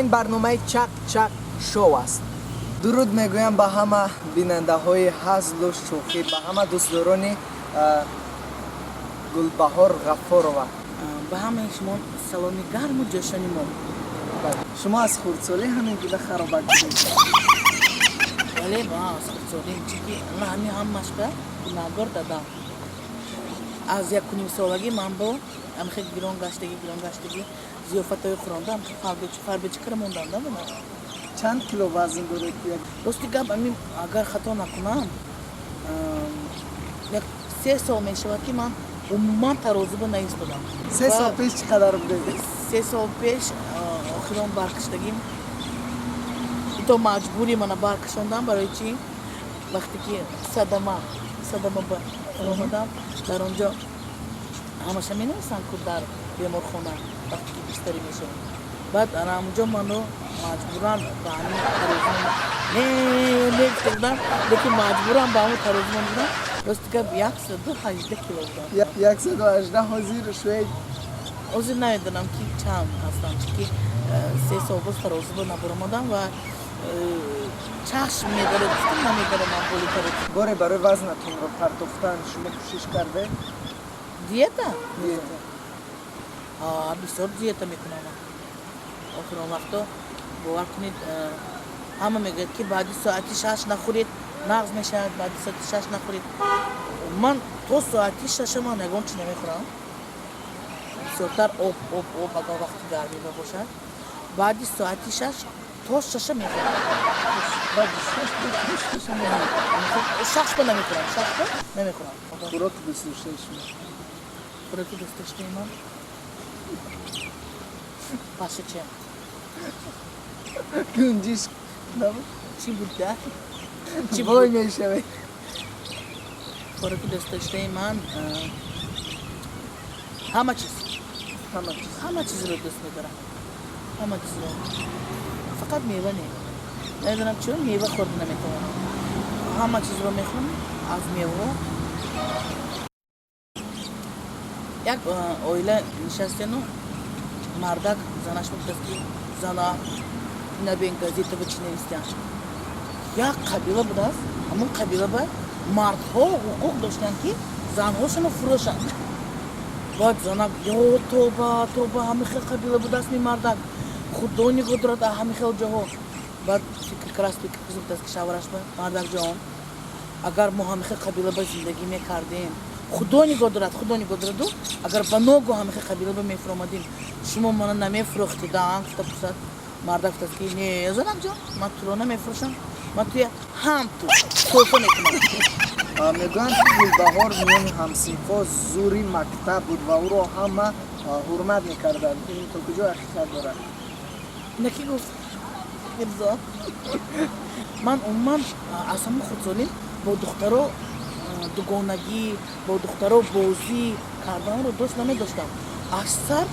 این برنامه چک چک شو است. درود میگویم به همه بیننده های هزل و شوخی، به همه دوستداران گلبهار غفورова. به همه شما سلامی گرم و جشنی ما. شما از خردسالی همین گله خرابت کنید. ولی ما از خردسالی چیکی همین هم مشکل نگار دادم. از یک کنیم سالگی من با خیلی گران گشتگی زیافتای خوراندم فربه چکر موندم نمیدونم. چند کیلو وزن دارید؟ راستی گپ همین اگر خطا نکنم یک 3 سال میشود که من عموما ترازو با نایستادم. 3 سال پیش چقدر بودید؟ 3 سال پیش آخران برکشتگیم. تو مجبوری من برکشاندم برای چی؟ وقتی که صدمه با آمدم در اونجا همش می نویسن که در بیمارخانه وقتی که بیشتری میشه. بعد اونجا منو مجبورن به همین ترازو نمی‌افتادم، لیکن مجبورن به همون ترازو بودم. راستی که 118 کیلو بودم. 118 حاضر شوید؟ حاضر نمیدونم که چند هستم، که 3 سال باز ترازو با نبرمادم و چشم میداره گفتم نمیداره من بولی ترازو. باره برای وزنتون رو پرداختن شما کوشش کرده؟ دیتا؟ بسیار دیتا میکنم. آخران وقتا باور کنید همه میگه که بعدی ساعتی 6 نخورید نقض میشه، بعدی ساعتی 6 نخورید. من تو ساعتی 6 من نگم چی نمیخورم. بسیارتر آب اگر وقتی گرمی باشد بعدی ساعتی 6 تا 6 میخورم. بعدی 6 با نمیخورم. خوراک 26 خوراکی 26 من پاشه چه؟ گنجیش نبود؟ چی بوده؟ چی وای میشوه؟ خوراکی 26 من همه چیز رو دوست میدارم. همه چیز رو. فقط میوه نمیدونم چون میوه خورد نمیتونم. همه چیز رو میخورم از میوه. یک اویله نشستن و مردک زنش میگفت که زنا نبین گازیتا به چی نویسیدن. یک قبیله بود است، همون قبیله با مردها حقوق داشتن که زنهاشون رو فروشن. بعد زنها یا توبه همه خیلی قبیله بود است می مردک خدا نگذارد همه خیلی جاها. بعد فکر بود است که شاورش به مردک جان اگر ما همه خیلی قبیله با زندگی میکردیم خدا نگذارد و اگر با نوگو همه قبیله رو میفرمادیم شما منو نمیفروختید گفت پسر مرد گفت که نه زنم جان من تو رو نمیفروشم، من توی هم توفه میکنم. میگن گلبهار میان همسنفا زوری مکتب بود و او رو همه حرمت میکردن. این تو کجا حقیقت داره؟ نکی گفت ارزا من عموما اصلا خودسالی با دخترها دوگانگی با دخترها بازی کردن رو دوست نمیداشتم. اکثر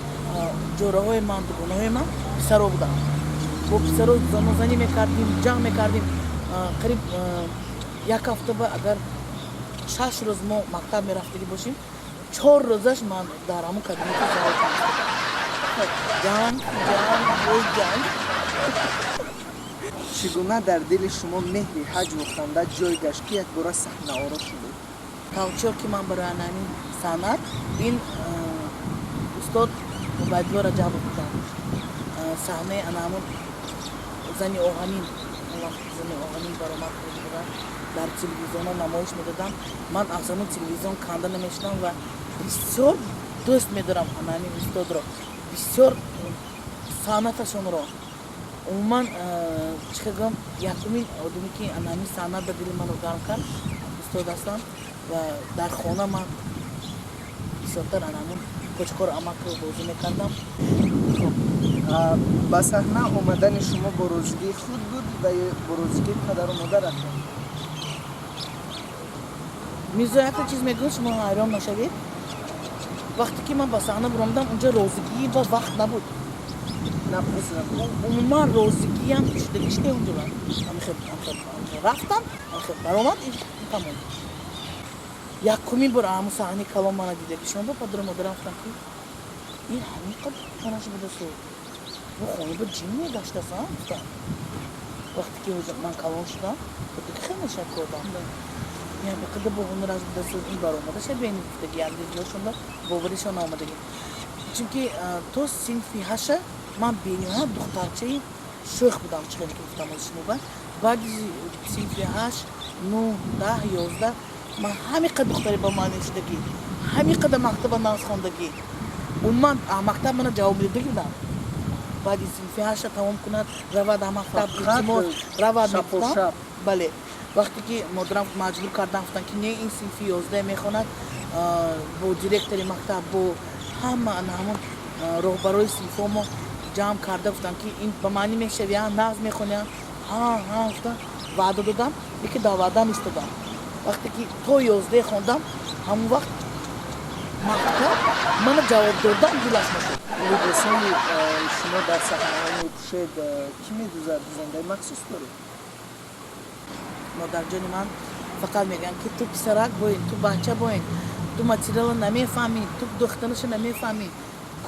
جوره های من دوگانه های من پسرها بودن. با پسرها زنی میکردیم، جمع میکردیم. قریب یک هفته با اگر 6 روز ما مکتب میرفتگی باشیم 4 روزش من در همون کابینت جنگ چگونه در دل شما مهر حج و خانده جای گشت که یک بار صحنه آرا شده؟ توجه که من برای همین سند این استاد عبیدالله رجب بودن. صحنه همون زنی آهنین برآمد بودن در تلویزیون نمایش میدادن. من از همون تلویزیون کنده نمیشتم و بسیار دوست میدارم همین استاد را، بسیار سنتشون را. عموما چگم یکمین آدمی که همین سنت به دل من رو گرم کرد استاد هستن و در خانه من بسیارتر همون کوچکار امک رو بازی میکردم. با صحنه آمدن شما با روزگی خود بود و با روزگی پدر و مادر رفتن؟ میرزا یک چیز میگم شما حیران نشوید. وقتی که من با صحنه برآمدم اونجا روزگی و وقت نبود. عموما روزگی هم کشته اونجا بود. رفتم برآمد تمام. یکمین بار همون صحنه کلام من دیده که شما با پدر و مادرم گفتم که این همین قد کنش بوده سو بو خونه با جیم میگشتم گفتم وقتی که من کلان شدم گفتم که خیلی شک کردم یعنی بقدر babamlar az da این بار اومده شاید بین گفتگی اندیششون باوریشون آمدگی çünkü تو سینفی هشه من بینیها دخترچه شوخ بودم چخیلی که گفتم از شنو بند بعد سینفی هش 9 10 11 من همین قدر دختری با من نشدگی همین قدر مکتب ناز خوندگی اون من مکتب من جواب میدادگی بودم بعد سینفی هش تمام کند رود مکتب رود مکتب بله وقتی که مدرم مجبور کردم گفتن که نه این سینفی 11 میخواند با دیرکتور مکتب با همه همون راهبرای سینفامو جمع کرده گفتن که این به معنی میشه یا ناز میخونه ها گفتن وعده دادم یکی دعوت ایستادم وقتی که تو 11 خوندم همون وقت مکتب من جواب دادم گلاس میشد دوستانی شما در سخنرانی پوشید کی میدوزد زنده مخصوص دارید مادر جان من فقط میگن که تو پسرک باین تو بچه باین تو ماتریال نمیفهمی تو دخترش نمیفهمی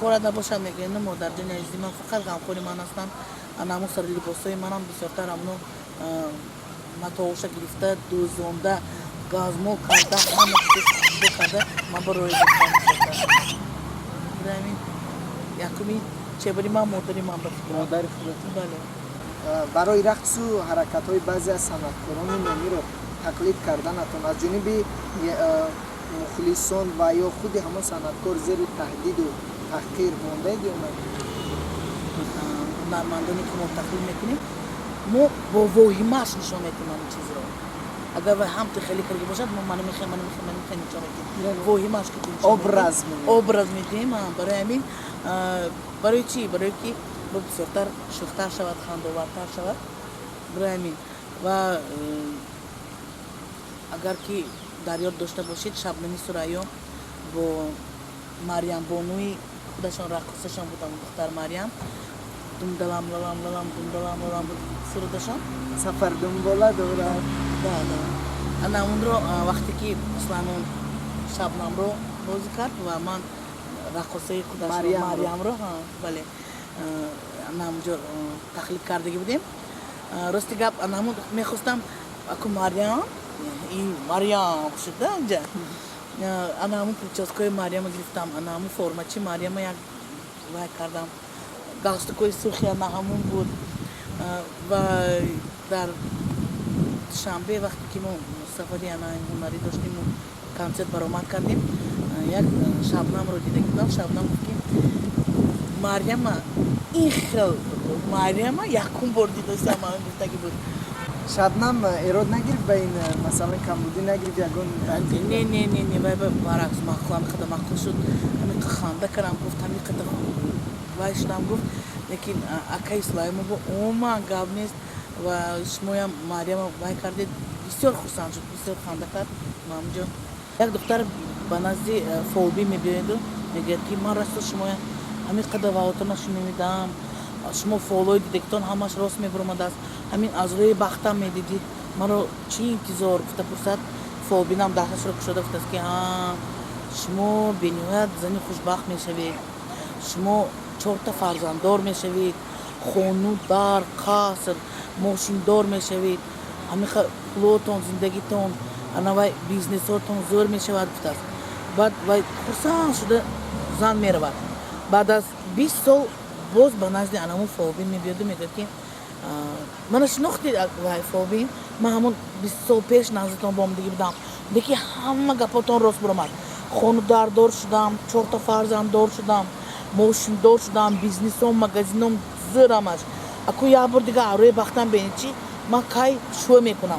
کار نباشه میگن مادر جان عزیز من فقط غمخوری من هستم انامو سر لباسای منم بسیارتر امنو متوشه گرفته دوزونده گازمول کرده همه چیز کرده من با روی گفتم برای یکمی چه بری من مادری من بفکرم مادر خودت بله برای رقص و حرکت های بعضی از صنعتکاران نامی رو تقلید کردنتون از جانب مخلصان و یا خود همون صنعتکار زیر تهدید و تحقیر مانده یا هنرمندانی که ما تقلید میکنیم ما با واهمه‌اش نشان میدیم این چیز رو اگر هم خیلی کرده باشد ما منو میخوایم نشان میدیم واهمه‌اش که ابراز میدیم برای همین برای چی برای که بسیارتر شوختر شود خندآورتر شود برای همین و اگر که در یاد داشته باشید شبنمی سریا با مریم بانوی خودشان رقصشان بودن دختر مریم دم دلم سرودشان سفر دنباله دارد انا اون رو وقتی که مثلا اون شبنم رو بازی کرد و من رقصه خودشان مریم رو بله انا اونجا تخلیق کرده بودیم راستی گپ انا همون میخواستم اکو مریم این مریم شده اینجا انا همون پرچاسکای مریم گرفتم انا همون فرمچی مریم یک وای کردم گاستکوی سرخی انا همون بود و در شنبه وقتی که ما سفری انا هنری داشتیم و کنسرت برآمد کردیم یک شبنم رو دیده بودم شبنم گفت که مریم این خیلی مریم یکون بار دیده است من گفته بود شبنم ایراد نگیرید به این مثلا کمبودی نگیرید یگون نه برعکس مخلام خدا مخل شد همین خنده کردم گفت همین قدر وای شدم گفت لیکن اکای سلایم گفت اوما گاب نیست و شما مریم وای کردید بسیار خوشحال شد بسیار خنده کرد مامجان یک دختر به نزدی فوبی میبینید میگه که من راست شما همین قدر واوتون نمیدم شما فولوی دیدکتون همش راست میبرمد است همین از روی بختم میدیدید من رو چی انتظار گفته پرسد فوبینم دهش رو کشیده گفته که شما بنیاد زنی خوشبخت میشوید شما 4 تا فرزنددار میشوید خانو دار قصر ماشین دار میشوید همین پولتون زندگیتون انوای بیزنساتون زور میشود گفته بعد وای خرسان شده زن میرود بعد از 20 سال باز به نزد انامو فوبین میبیاده میگه که من شناختی وای فوبین من همون 20 سال پیش نزدتون با هم دیگه بودم دیگه همه گپاتون راست برآمد خانه دار شدم 4 تا فرزند دار شدم ماشین دار شدم بیزنسم مغازینم زورمش اكو یه بار دیگه روی بختم ببینید چی من کای شو میکنم